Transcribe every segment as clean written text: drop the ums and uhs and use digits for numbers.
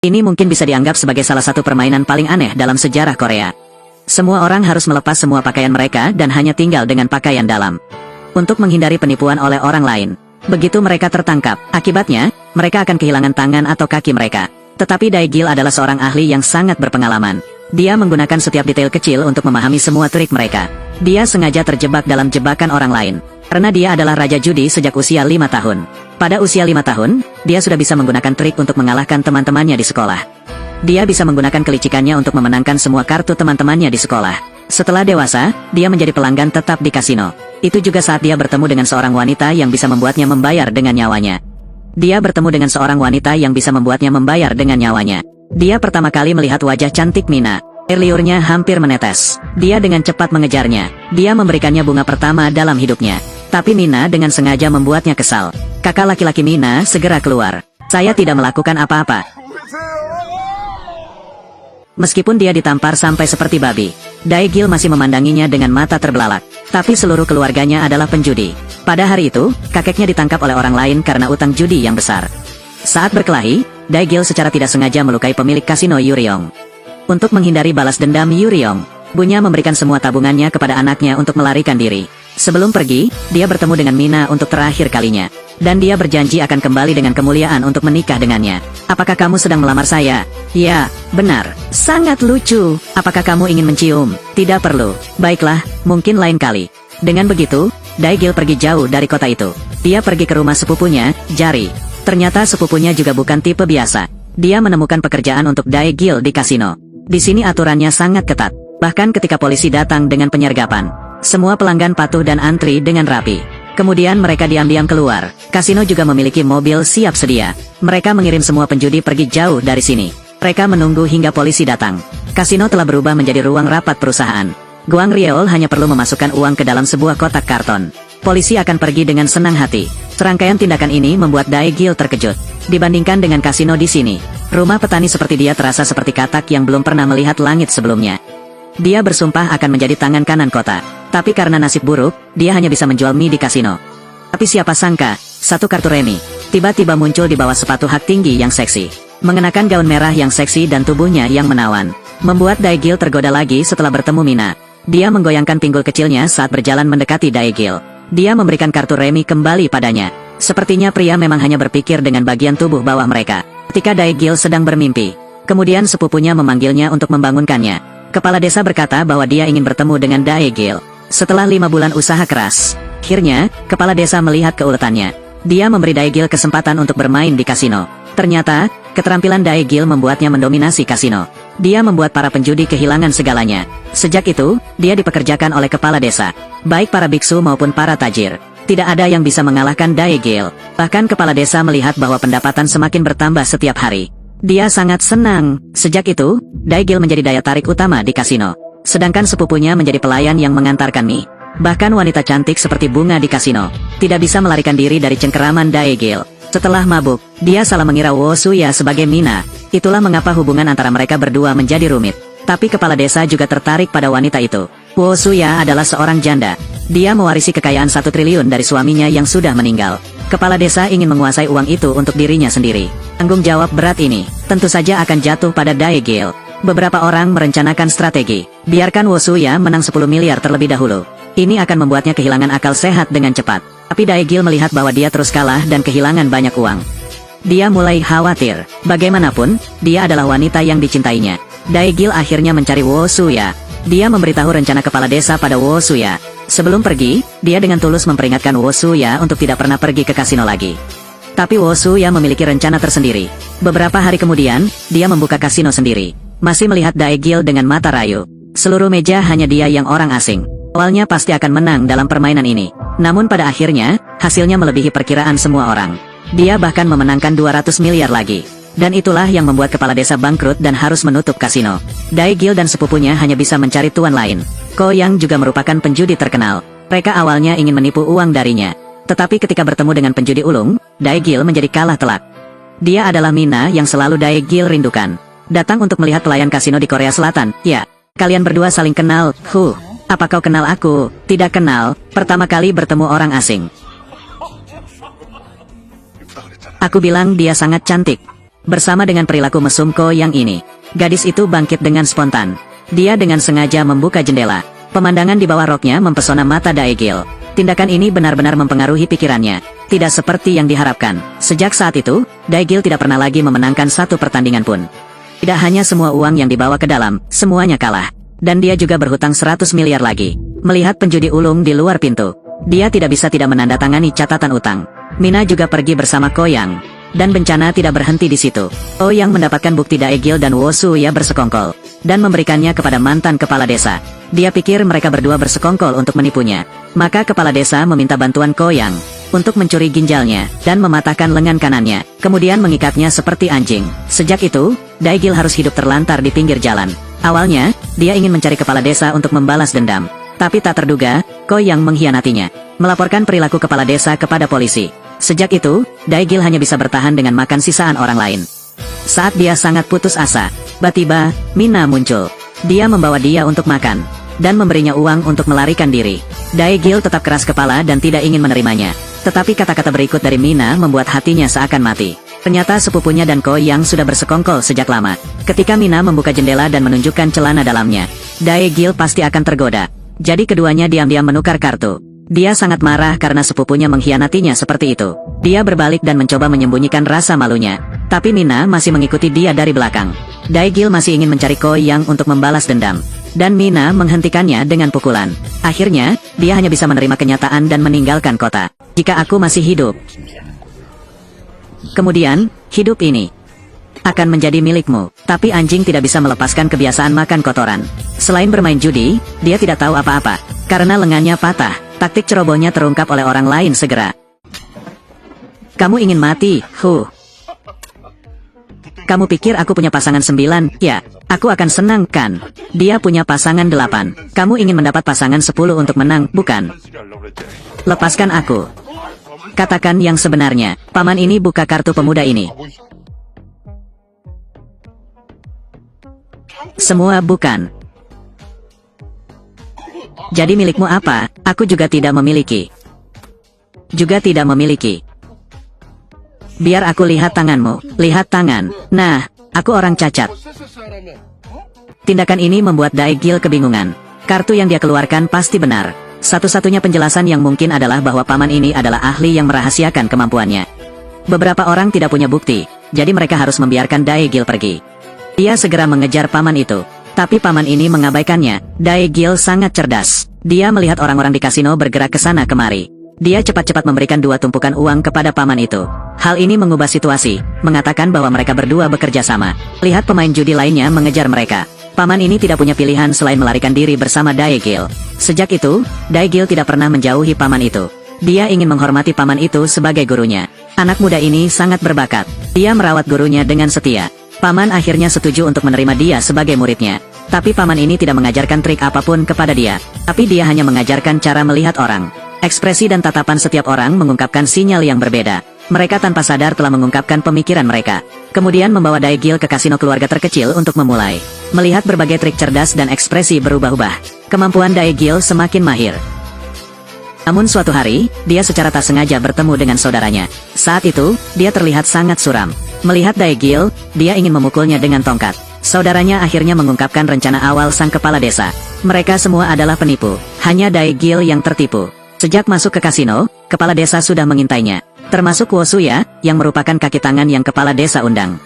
Ini mungkin bisa dianggap sebagai salah satu permainan paling aneh dalam sejarah Korea. Semua orang harus melepas semua pakaian mereka dan hanya tinggal dengan pakaian dalam. Untuk menghindari penipuan oleh orang lain. Begitu mereka tertangkap, akibatnya, mereka akan kehilangan tangan atau kaki mereka. Tetapi Dae-gil adalah seorang ahli yang sangat berpengalaman. Dia menggunakan setiap detail kecil untuk memahami semua trik mereka. Dia sengaja terjebak dalam jebakan orang lain. Karena dia adalah raja judi sejak usia 5 tahun. Pada usia 5 tahun, dia sudah bisa menggunakan trik untuk mengalahkan teman-temannya di sekolah. Dia bisa menggunakan kelicikannya untuk memenangkan semua kartu teman-temannya di sekolah. Setelah dewasa, dia menjadi pelanggan tetap di kasino. Itu juga saat dia bertemu dengan seorang wanita yang bisa membuatnya membayar dengan nyawanya. Dia bertemu dengan seorang wanita yang bisa membuatnya membayar dengan nyawanya. Dia pertama kali melihat wajah cantik Mina. Air liurnya hampir menetes. Dia dengan cepat mengejarnya. Dia memberikannya bunga pertama dalam hidupnya. Tapi Mina dengan sengaja membuatnya kesal. Kakak laki-laki Mina segera keluar. Saya tidak melakukan apa-apa. Meskipun dia ditampar sampai seperti babi, Dae-gil masih memandanginya dengan mata terbelalak. Tapi seluruh keluarganya adalah penjudi. Pada hari itu, kakeknya ditangkap oleh orang lain karena utang judi yang besar. Saat berkelahi, Dae-gil secara tidak sengaja melukai pemilik kasino Yuryong. Untuk menghindari balas dendam Yuryong, Bunya memberikan semua tabungannya kepada anaknya untuk melarikan diri. Sebelum pergi, dia bertemu dengan Mina untuk terakhir kalinya. Dan dia berjanji akan kembali dengan kemuliaan untuk menikah dengannya. Apakah kamu sedang melamar saya? Ya, benar. Sangat lucu. Apakah kamu ingin mencium? Tidak perlu. Baiklah, mungkin lain kali. Dengan begitu, Dae-gil pergi jauh dari kota itu. Dia pergi ke rumah sepupunya, Jari. Ternyata sepupunya juga bukan tipe biasa. Dia menemukan pekerjaan untuk Dae-gil di kasino. Di sini aturannya sangat ketat. Bahkan ketika polisi datang dengan penyergapan, semua pelanggan patuh dan antri dengan rapi. Kemudian mereka diam-diam keluar. Kasino juga memiliki mobil siap sedia. Mereka mengirim semua penjudi pergi jauh dari sini. Mereka menunggu hingga polisi datang. Kasino telah berubah menjadi ruang rapat perusahaan. Guang Ryeol hanya perlu memasukkan uang ke dalam sebuah kotak karton. Polisi akan pergi dengan senang hati. Serangkaian tindakan ini membuat Dae-gil terkejut. Dibandingkan dengan kasino di sini, rumah petani seperti dia terasa seperti katak yang belum pernah melihat langit sebelumnya. Dia bersumpah akan menjadi tangan kanan kota. Tapi karena nasib buruk, dia hanya bisa menjual mie di kasino. Tapi siapa sangka, satu kartu remi tiba-tiba muncul di bawah sepatu hak tinggi yang seksi. Mengenakan gaun merah yang seksi dan tubuhnya yang menawan. Membuat Dae-gil tergoda lagi setelah bertemu Mina. Dia menggoyangkan pinggul kecilnya saat berjalan mendekati Dae-gil. Dia memberikan kartu remi kembali padanya. Sepertinya pria memang hanya berpikir dengan bagian tubuh bawah mereka. Ketika Dae-gil sedang bermimpi, kemudian sepupunya memanggilnya untuk membangunkannya. Kepala desa berkata bahwa dia ingin bertemu dengan Dae-gil. Setelah 5 bulan usaha keras, akhirnya, kepala desa melihat keuletannya. Dia memberi Dae-gil kesempatan untuk bermain di kasino. Ternyata, keterampilan Dae-gil membuatnya mendominasi kasino. Dia membuat para penjudi kehilangan segalanya. Sejak itu, dia dipekerjakan oleh kepala desa. Baik para biksu maupun para tajir. Tidak ada yang bisa mengalahkan Dae-gil. Bahkan kepala desa melihat bahwa pendapatan semakin bertambah setiap hari. Dia sangat senang. Sejak itu, Dae-gil menjadi daya tarik utama di kasino. Sedangkan sepupunya menjadi pelayan yang mengantarkan mie. Bahkan wanita cantik seperti bunga di kasino tidak bisa melarikan diri dari cengkeraman Dae-gil. Setelah mabuk, dia salah mengira Wo Suya sebagai Mina. Itulah mengapa hubungan antara mereka berdua menjadi rumit. Tapi kepala desa juga tertarik pada wanita itu. Wo Suya adalah seorang janda. Dia mewarisi kekayaan 1 triliun dari suaminya yang sudah meninggal. Kepala desa ingin menguasai uang itu untuk dirinya sendiri. Tanggung jawab berat ini tentu saja akan jatuh pada Dae-gil. Beberapa orang merencanakan strategi. Biarkan Wo Suya menang 10 miliar terlebih dahulu. Ini akan membuatnya kehilangan akal sehat dengan cepat. Tapi Dae-gil melihat bahwa dia terus kalah dan kehilangan banyak uang. Dia mulai khawatir. Bagaimanapun, dia adalah wanita yang dicintainya. Dae-gil akhirnya mencari Wo Suya. Dia memberitahu rencana kepala desa pada Wo Suya. Sebelum pergi, dia dengan tulus memperingatkan Wo Suya untuk tidak pernah pergi ke kasino lagi. Tapi Wo Suya memiliki rencana tersendiri. Beberapa hari kemudian, dia membuka kasino sendiri. Masih melihat Dae-gil dengan mata rayu. Seluruh meja hanya dia yang orang asing. Awalnya pasti akan menang dalam permainan ini. Namun pada akhirnya, hasilnya melebihi perkiraan semua orang. Dia bahkan memenangkan 200 miliar lagi. Dan itulah yang membuat kepala desa bangkrut dan harus menutup kasino. Dae-gil dan sepupunya hanya bisa mencari tuan lain. Ko Yang juga merupakan penjudi terkenal. Mereka awalnya ingin menipu uang darinya. Tetapi ketika bertemu dengan penjudi ulung, Dae-gil menjadi kalah telak. Dia adalah Mina yang selalu Dae-gil rindukan. Datang untuk melihat pelayan kasino di Korea Selatan. Ya, kalian berdua saling kenal. Apa kau kenal aku? Tidak kenal. Pertama kali bertemu orang asing. Aku bilang dia sangat cantik. Bersama dengan perilaku mesum Ko Yang ini, gadis itu bangkit dengan spontan. Dia dengan sengaja membuka jendela. Pemandangan di bawah roknya mempesona mata Daegil. Tindakan ini benar-benar mempengaruhi pikirannya. Tidak seperti yang diharapkan. Sejak saat itu, Daegil tidak pernah lagi memenangkan satu pertandingan pun. Tidak hanya semua uang yang dibawa ke dalam, semuanya kalah. Dan dia juga berhutang 100 miliar lagi. Melihat penjudi ulung di luar pintu, dia tidak bisa tidak menandatangani catatan utang. Mina juga pergi bersama Ko Yang. Dan bencana tidak berhenti di situ. Ko Yang mendapatkan bukti Daegil dan Wosuya bersekongkol. Dan memberikannya kepada mantan kepala desa. Dia pikir mereka berdua bersekongkol untuk menipunya. Maka kepala desa meminta bantuan Ko Yang untuk mencuri ginjalnya dan mematahkan lengan kanannya, kemudian mengikatnya seperti anjing. Sejak itu, Daegil harus hidup terlantar di pinggir jalan. Awalnya, dia ingin mencari kepala desa untuk membalas dendam. Tapi tak terduga, Ko Yang mengkhianatinya. Melaporkan perilaku kepala desa kepada polisi. Sejak itu, Daegil hanya bisa bertahan dengan makan sisaan orang lain. Saat dia sangat putus asa, tiba-tiba, Mina muncul. Dia membawa dia untuk makan, dan memberinya uang untuk melarikan diri. Daegil tetap keras kepala dan tidak ingin menerimanya. Tetapi kata-kata berikut dari Mina membuat hatinya seakan mati. Ternyata sepupunya dan Ko Yang sudah bersekongkol sejak lama. Ketika Mina membuka jendela dan menunjukkan celana dalamnya, Daegil pasti akan tergoda. Jadi keduanya diam-diam menukar kartu. Dia sangat marah karena sepupunya mengkhianatinya seperti itu. Dia berbalik dan mencoba menyembunyikan rasa malunya. Tapi Mina masih mengikuti dia dari belakang. Daegil masih ingin mencari Ko Yang untuk membalas dendam. Dan Mina menghentikannya dengan pukulan. Akhirnya, dia hanya bisa menerima kenyataan dan meninggalkan kota. Jika aku masih hidup, kemudian, hidup ini akan menjadi milikmu. Tapi anjing tidak bisa melepaskan kebiasaan makan kotoran. Selain bermain judi, dia tidak tahu apa-apa. Karena lengannya patah, taktik cerobohnya terungkap oleh orang lain segera. Kamu ingin mati, Kamu pikir aku punya pasangan 9? Ya, aku akan senang kan? Dia punya pasangan 8. Kamu ingin mendapat pasangan 10 untuk menang, bukan? Lepaskan aku. Katakan yang sebenarnya. Paman ini buka kartu pemuda ini. Semua bukan. Jadi milikmu apa? Aku juga tidak memiliki. Juga tidak memiliki. Biar aku lihat tanganmu. Lihat tangan. Nah, aku orang cacat. Tindakan ini membuat Daegil kebingungan. Kartu yang dia keluarkan pasti benar. Satu-satunya penjelasan yang mungkin adalah bahwa paman ini adalah ahli yang merahasiakan kemampuannya. Beberapa orang tidak punya bukti, jadi mereka harus membiarkan Daegil pergi. Dia segera mengejar paman itu. Tapi paman ini mengabaikannya. Daegil sangat cerdas. Dia melihat orang-orang di kasino bergerak ke sana kemari. Dia cepat-cepat memberikan 2 tumpukan uang kepada paman itu. Hal ini mengubah situasi, mengatakan bahwa mereka berdua bekerja sama. Lihat pemain judi lainnya mengejar mereka. Paman ini tidak punya pilihan selain melarikan diri bersama Daegil. Sejak itu, Daegil tidak pernah menjauhi paman itu. Dia ingin menghormati paman itu sebagai gurunya. Anak muda ini sangat berbakat. Dia merawat gurunya dengan setia. Paman akhirnya setuju untuk menerima dia sebagai muridnya. Tapi paman ini tidak mengajarkan trik apapun kepada dia. Tapi dia hanya mengajarkan cara melihat orang. Ekspresi dan tatapan setiap orang mengungkapkan sinyal yang berbeda. Mereka tanpa sadar telah mengungkapkan pemikiran mereka. Kemudian membawa Daegil ke kasino keluarga terkecil untuk memulai. Melihat berbagai trik cerdas dan ekspresi berubah-ubah, kemampuan Daegil semakin mahir. Namun suatu hari, dia secara tak sengaja bertemu dengan saudaranya. Saat itu, dia terlihat sangat suram. Melihat Daegil, dia ingin memukulnya dengan tongkat. Saudaranya akhirnya mengungkapkan rencana awal sang kepala desa. Mereka semua adalah penipu. Hanya Daegil yang tertipu. Sejak masuk ke kasino, kepala desa sudah mengintainya. Termasuk Wosuya, yang merupakan kaki tangan yang kepala desa undang.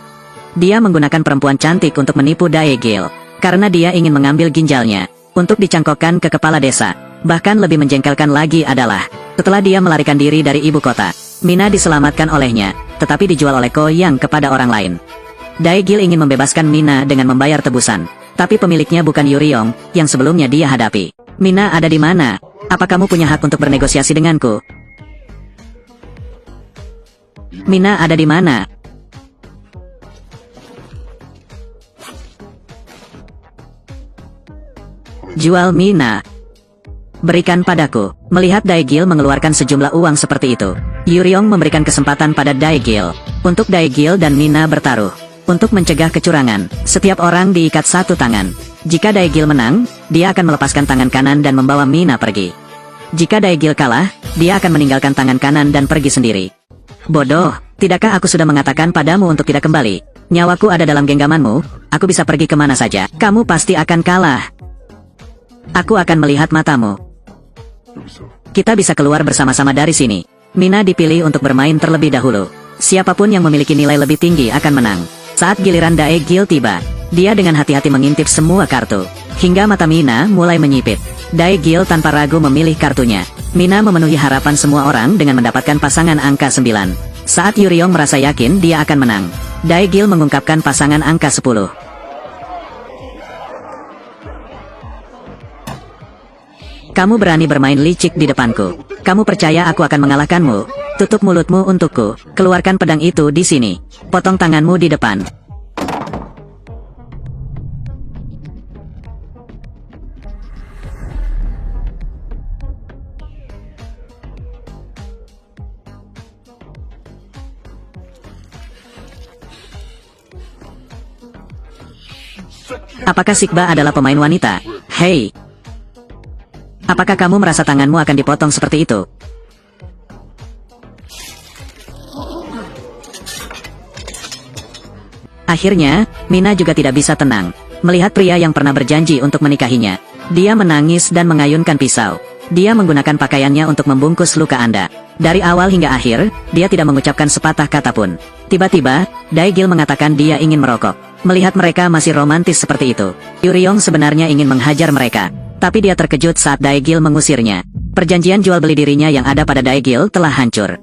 Dia menggunakan perempuan cantik untuk menipu Daegil. Karena dia ingin mengambil ginjalnya, untuk dicangkokkan ke kepala desa. Bahkan lebih menjengkelkan lagi adalah, setelah dia melarikan diri dari ibu kota, Mina diselamatkan olehnya, tetapi dijual oleh Ko Yang kepada orang lain. Daegil ingin membebaskan Mina dengan membayar tebusan. Tapi pemiliknya bukan Yuryong, yang sebelumnya dia hadapi. Mina ada di mana? Apa kamu punya hak untuk bernegosiasi denganku? Mina ada di mana? Jual Mina. Berikan padaku. Melihat Daegil mengeluarkan sejumlah uang seperti itu, Yuryong memberikan kesempatan pada Daegil. Untuk Daegil dan Mina bertaruh. Untuk mencegah kecurangan, setiap orang diikat satu tangan. Jika Daegil menang, dia akan melepaskan tangan kanan dan membawa Mina pergi. Jika Daegil kalah, dia akan meninggalkan tangan kanan dan pergi sendiri. Bodoh, Tidakkah aku sudah mengatakan padamu untuk tidak kembali? Nyawaku ada dalam genggamanmu, aku bisa pergi kemana saja. Kamu pasti akan kalah. Aku akan melihat matamu. Kita bisa keluar bersama-sama dari sini. Mina dipilih untuk bermain terlebih dahulu. Siapapun yang memiliki nilai lebih tinggi akan menang. Saat giliran Daegil tiba, dia dengan hati-hati mengintip semua kartu. Hingga mata Mina mulai menyipit. Daegil tanpa ragu memilih kartunya. Mina memenuhi harapan semua orang dengan mendapatkan pasangan angka 9. Saat Yuryong merasa yakin dia akan menang, Daegil mengungkapkan pasangan angka 10. Kamu berani bermain licik di depanku. Kamu percaya aku akan mengalahkanmu? Tutup mulutmu untukku. Keluarkan pedang itu di sini. Potong tanganmu di depan. Apakah Sigba adalah pemain wanita? Hei! Apakah kamu merasa tanganmu akan dipotong seperti itu? Akhirnya, Mina juga tidak bisa tenang melihat pria yang pernah berjanji untuk menikahinya. Dia menangis dan mengayunkan pisau. Dia menggunakan pakaiannya untuk membungkus luka Anda. Dari awal hingga akhir, dia tidak mengucapkan sepatah kata pun. Tiba-tiba, Daegil mengatakan dia ingin merokok. Melihat mereka masih romantis seperti itu, Yuryong sebenarnya ingin menghajar mereka. Tapi dia terkejut saat Daegil mengusirnya. Perjanjian jual beli dirinya yang ada pada Daegil telah hancur.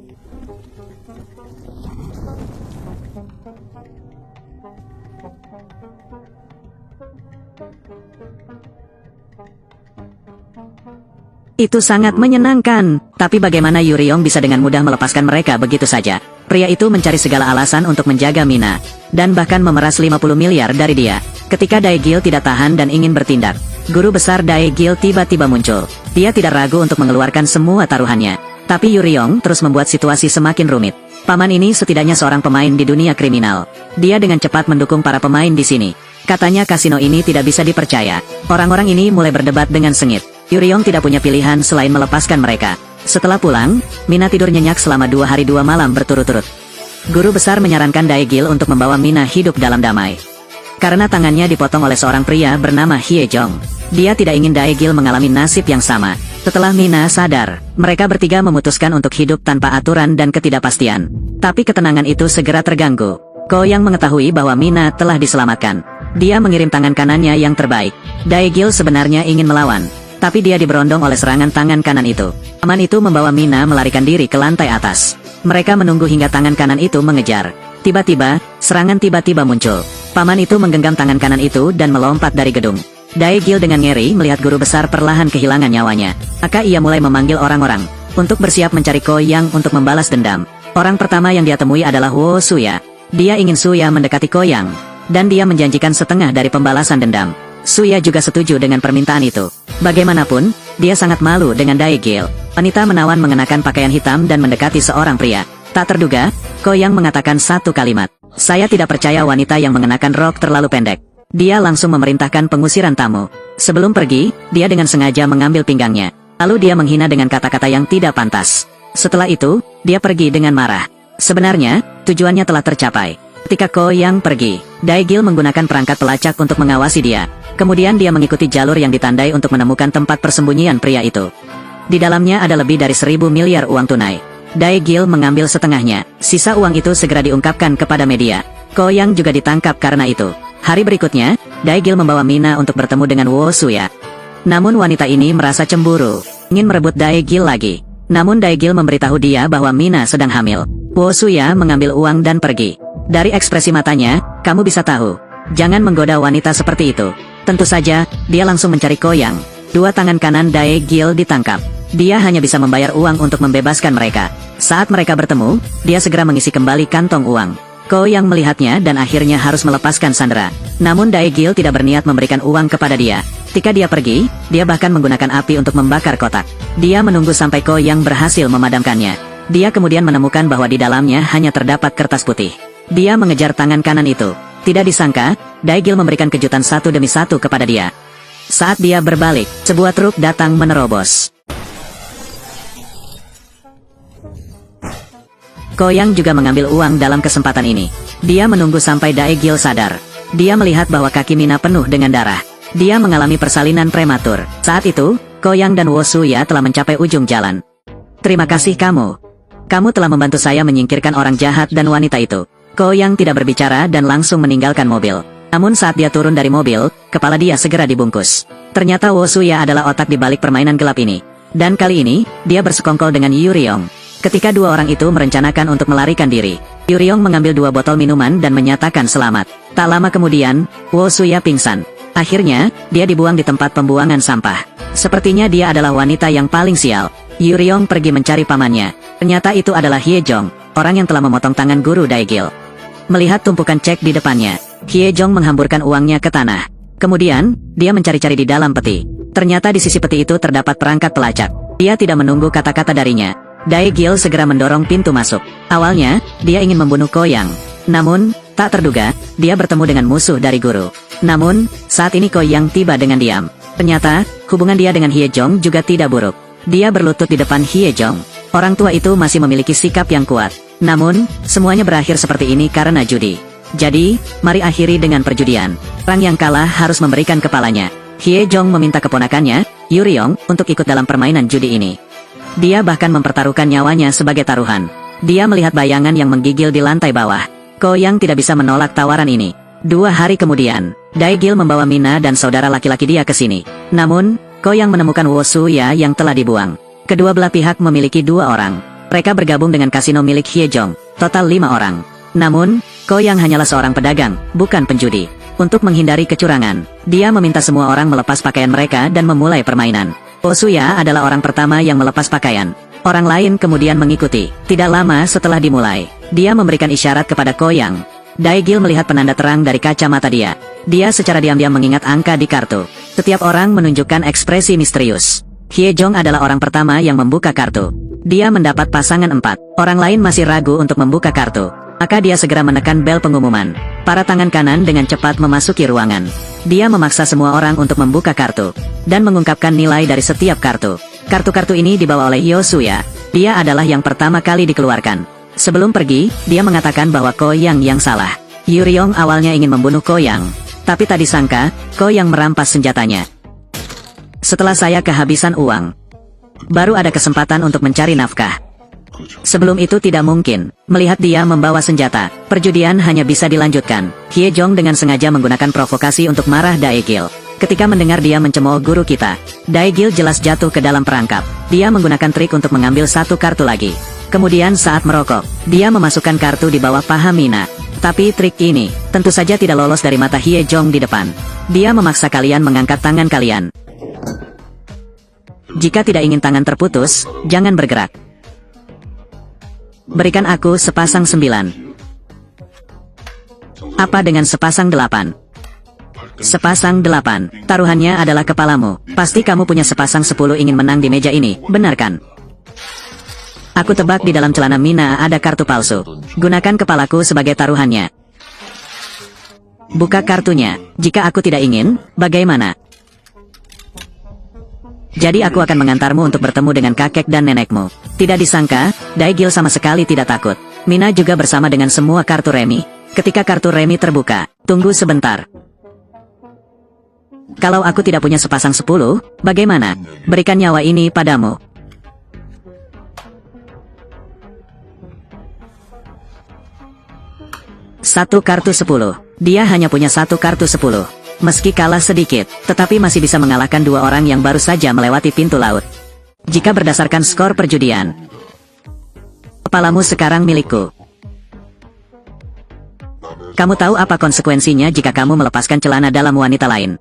Itu sangat menyenangkan. Tapi bagaimana Yuryong bisa dengan mudah melepaskan mereka begitu saja? Pria itu mencari segala alasan untuk menjaga Mina, dan bahkan memeras 50 miliar dari dia. Ketika Daegil tidak tahan dan ingin bertindak, guru besar Daegil tiba-tiba muncul. Dia tidak ragu untuk mengeluarkan semua taruhannya. Tapi Yuryong terus membuat situasi semakin rumit. Paman ini setidaknya seorang pemain di dunia kriminal. Dia dengan cepat mendukung para pemain di sini. Katanya kasino ini tidak bisa dipercaya. Orang-orang ini mulai berdebat dengan sengit. Yuryong tidak punya pilihan selain melepaskan mereka. Setelah pulang, Mina tidur nyenyak selama 2 hari 2 malam berturut-turut. Guru besar menyarankan Daegil untuk membawa Mina hidup dalam damai. Karena tangannya dipotong oleh seorang pria bernama Hyejong. Dia tidak ingin Daegil mengalami nasib yang sama. Setelah Mina sadar, mereka bertiga memutuskan untuk hidup tanpa aturan dan ketidakpastian. Tapi ketenangan itu segera terganggu. Ko yang mengetahui bahwa Mina telah diselamatkan. Dia mengirim tangan kanannya yang terbaik. Daegil sebenarnya ingin melawan, tapi dia diberondong oleh serangan tangan kanan itu. Paman itu membawa Mina melarikan diri ke lantai atas. Mereka menunggu hingga tangan kanan itu mengejar. Tiba-tiba, serangan tiba-tiba muncul. Paman itu menggenggam tangan kanan itu dan melompat dari gedung. Daegil dengan ngeri melihat guru besar perlahan kehilangan nyawanya. Maka ia mulai memanggil orang-orang untuk bersiap mencari Ko Yang untuk membalas dendam. Orang pertama yang dia temui adalah Wo Suya. Dia ingin Suya mendekati Ko Yang, dan dia menjanjikan setengah dari pembalasan dendam. Suya juga setuju dengan permintaan itu. Bagaimanapun, dia sangat malu dengan Daegil. Wanita menawan mengenakan pakaian hitam dan mendekati seorang pria. Tak terduga, Ko Yang mengatakan satu kalimat. Saya tidak percaya wanita yang mengenakan rok terlalu pendek. Dia langsung memerintahkan pengusiran tamu. Sebelum pergi, dia dengan sengaja mengambil pinggangnya. Lalu dia menghina dengan kata-kata yang tidak pantas. Setelah itu, dia pergi dengan marah. Sebenarnya, tujuannya telah tercapai. Ketika Ko Yang pergi, Daegil menggunakan perangkat pelacak untuk mengawasi dia. Kemudian dia mengikuti jalur yang ditandai untuk menemukan tempat persembunyian pria itu. Di dalamnya ada lebih dari 1.000 miliar uang tunai. Daegil mengambil setengahnya. Sisa uang itu segera diungkapkan kepada media. Ko Yang juga ditangkap karena itu. Hari berikutnya, Daegil membawa Mina untuk bertemu dengan Wo Suya. Namun wanita ini merasa cemburu, ingin merebut Daegil lagi. Namun Daegil memberitahu dia bahwa Mina sedang hamil. Wo Suya mengambil uang dan pergi. Dari ekspresi matanya, kamu bisa tahu. Jangan menggoda wanita seperti itu. Tentu saja, dia langsung mencari Ko Yang. 2 tangan kanan Daegil ditangkap. Dia hanya bisa membayar uang untuk membebaskan mereka. Saat mereka bertemu, dia segera mengisi kembali kantong uang. Ko Yang melihatnya dan akhirnya harus melepaskan sandera. Namun Daegil tidak berniat memberikan uang kepada dia. Ketika dia pergi, dia bahkan menggunakan api untuk membakar kotak. Dia menunggu sampai Ko Yang berhasil memadamkannya. Dia kemudian menemukan bahwa di dalamnya hanya terdapat kertas putih. Dia mengejar tangan kanan itu. Tidak disangka, Daegil memberikan kejutan satu demi satu kepada dia. Saat dia berbalik, sebuah truk datang menerobos. Ko Yang juga mengambil uang dalam kesempatan ini. Dia menunggu sampai Daegil sadar. Dia melihat bahwa kaki Mina penuh dengan darah. Dia mengalami persalinan prematur. Saat itu, Ko Yang dan Wo Suya telah mencapai ujung jalan. Terima kasih kamu. Kamu telah membantu saya menyingkirkan orang jahat dan wanita itu. Ko Yang tidak berbicara dan langsung meninggalkan mobil. Namun saat dia turun dari mobil, kepala dia segera dibungkus. Ternyata Wo Suya adalah otak di balik permainan gelap ini. Dan kali ini, dia bersekongkol dengan Yu Ryong. Ketika dua orang itu merencanakan untuk melarikan diri, Yu Ryong mengambil 2 botol minuman dan menyatakan selamat. Tak lama kemudian, Wo Suya pingsan. Akhirnya, dia dibuang di tempat pembuangan sampah. Sepertinya dia adalah wanita yang paling sial. Yu Ryong pergi mencari pamannya. Ternyata itu adalah Hye Jong, orang yang telah memotong tangan guru Daegil. Melihat tumpukan cek di depannya, Hye Jong menghamburkan uangnya ke tanah. Kemudian, dia mencari-cari di dalam peti. Ternyata di sisi peti itu terdapat perangkat pelacak. Dia tidak menunggu kata-kata darinya. Daegil segera mendorong pintu masuk. Awalnya, dia ingin membunuh Ko Yang. Namun, tak terduga, dia bertemu dengan musuh dari guru. Namun, saat ini Ko Yang tiba dengan diam. Ternyata, hubungan dia dengan Hye Jong juga tidak buruk. Dia berlutut di depan Hye Jong. Orang tua itu masih memiliki sikap yang kuat. Namun, semuanya berakhir seperti ini karena judi. Jadi, mari akhiri dengan perjudian. Orang yang kalah harus memberikan kepalanya. Hye Jong meminta keponakannya, Yu Ryong, untuk ikut dalam permainan judi ini. Dia bahkan mempertaruhkan nyawanya sebagai taruhan. Dia melihat bayangan yang menggigil di lantai bawah. Ko Yang tidak bisa menolak tawaran ini. 2 hari kemudian, Daegil membawa Mina dan saudara laki-laki dia ke sini. Namun, Ko Yang menemukan Wo Suya yang telah dibuang. Kedua belah pihak memiliki 2 orang. Mereka bergabung dengan kasino milik Hye Jong, total 5 orang. Namun, Ko Yang hanyalah seorang pedagang, bukan penjudi. Untuk menghindari kecurangan, dia meminta semua orang melepas pakaian mereka dan memulai permainan. Wo Suya adalah orang pertama yang melepas pakaian. Orang lain kemudian mengikuti. Tidak lama setelah dimulai, dia memberikan isyarat kepada Ko Yang. Daegil melihat penanda terang dari kacamata dia. Dia secara diam-diam mengingat angka di kartu. Setiap orang menunjukkan ekspresi misterius. Hye Jong adalah orang pertama yang membuka kartu. Dia mendapat pasangan 4. Orang lain masih ragu untuk membuka kartu. Maka dia segera menekan bel pengumuman. Para tangan kanan dengan cepat memasuki ruangan. Dia memaksa semua orang untuk membuka kartu dan mengungkapkan nilai dari setiap kartu. Kartu-kartu ini dibawa oleh Yo Suya. Dia adalah yang pertama kali dikeluarkan. Sebelum pergi, dia mengatakan bahwa Ko Yang yang salah. Yu Ryong awalnya ingin membunuh Ko Yang, tapi tak disangka, Ko Yang merampas senjatanya. Setelah saya kehabisan uang, baru ada kesempatan untuk mencari nafkah. Sebelum itu tidak mungkin, melihat dia membawa senjata, perjudian hanya bisa dilanjutkan. Hye Jong dengan sengaja menggunakan provokasi untuk marah Daegil. Ketika mendengar dia mencemooh guru kita, Daegil jelas jatuh ke dalam perangkap. Dia menggunakan trik untuk mengambil 1 kartu lagi. Kemudian saat merokok, dia memasukkan kartu di bawah paha Mina. Tapi trik ini, tentu saja tidak lolos dari mata Hye Jong di depan. Dia memaksa kalian mengangkat tangan kalian. Jika tidak ingin tangan terputus, jangan bergerak. Berikan aku sepasang 9. Apa dengan sepasang 8? Sepasang 8. Taruhannya adalah kepalamu. Pasti kamu punya sepasang 10 ingin menang di meja ini, benar kan? Aku tebak di dalam celana Mina ada kartu palsu. Gunakan kepalaku sebagai taruhannya. Buka kartunya. Jika aku tidak ingin, bagaimana? Jadi aku akan mengantarmu untuk bertemu dengan kakek dan nenekmu. Tidak disangka, Daegil sama sekali tidak takut. Mina juga bersama dengan semua kartu remi. Ketika kartu remi terbuka, tunggu sebentar. Kalau aku tidak punya sepasang 10, bagaimana? Berikan nyawa ini padamu. Satu kartu 10. Dia hanya punya 1 kartu 10. Meski kalah sedikit, tetapi masih bisa mengalahkan 2 orang yang baru saja melewati pintu laut. Jika berdasarkan skor perjudian, kepalamu sekarang milikku. Kamu tahu apa konsekuensinya jika kamu melepaskan celana dalam wanita lain?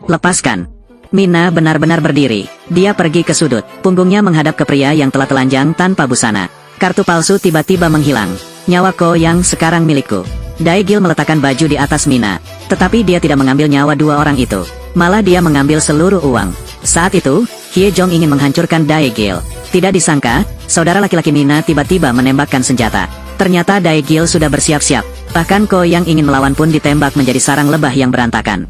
Lepaskan. Mina benar-benar berdiri. Dia pergi ke sudut. Punggungnya menghadap ke pria yang telah telanjang tanpa busana. Kartu palsu tiba-tiba menghilang. Nyawa Ko Yang sekarang milikku. Daegil meletakkan baju di atas Mina. Tetapi dia tidak mengambil nyawa 2 orang itu. Malah dia mengambil seluruh uang. Saat itu, Hye Jong ingin menghancurkan Daegil. Tidak disangka, saudara laki-laki Mina tiba-tiba menembakkan senjata. Ternyata Daegil sudah bersiap-siap. Bahkan Ko Yang ingin melawan pun ditembak menjadi sarang lebah yang berantakan.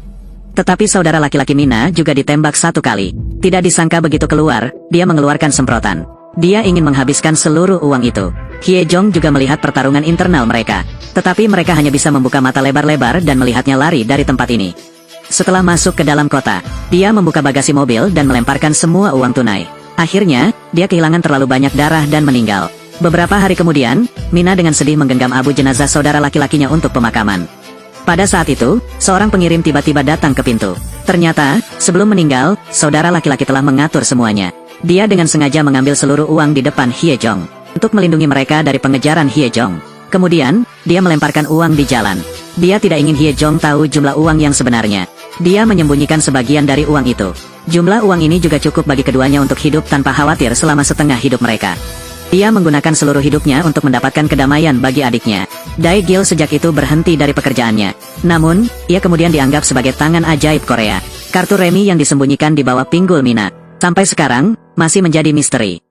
Tetapi saudara laki-laki Mina juga ditembak 1 kali. Tidak disangka begitu keluar, dia mengeluarkan semprotan. Dia ingin menghabiskan seluruh uang itu. Hye Jong juga melihat pertarungan internal mereka. Tetapi mereka hanya bisa membuka mata lebar-lebar dan melihatnya lari dari tempat ini. Setelah masuk ke dalam kota, dia membuka bagasi mobil dan melemparkan semua uang tunai. Akhirnya, dia kehilangan terlalu banyak darah dan meninggal. Beberapa hari kemudian, Mina dengan sedih menggenggam abu jenazah saudara laki-lakinya untuk pemakaman. Pada saat itu, seorang pengirim tiba-tiba datang ke pintu. Ternyata, sebelum meninggal, saudara laki-laki telah mengatur semuanya. Dia dengan sengaja mengambil seluruh uang di depan Hye Jong untuk melindungi mereka dari pengejaran Hye Jong. Kemudian, dia melemparkan uang di jalan. Dia tidak ingin Hye Jong tahu jumlah uang yang sebenarnya. Dia menyembunyikan sebagian dari uang itu. Jumlah uang ini juga cukup bagi keduanya untuk hidup tanpa khawatir selama setengah hidup mereka. Dia menggunakan seluruh hidupnya untuk mendapatkan kedamaian bagi adiknya. Dae-gil sejak itu berhenti dari pekerjaannya. Namun, ia kemudian dianggap sebagai tangan ajaib Korea. Kartu remi yang disembunyikan di bawah pinggul Mina sampai sekarang masih menjadi misteri.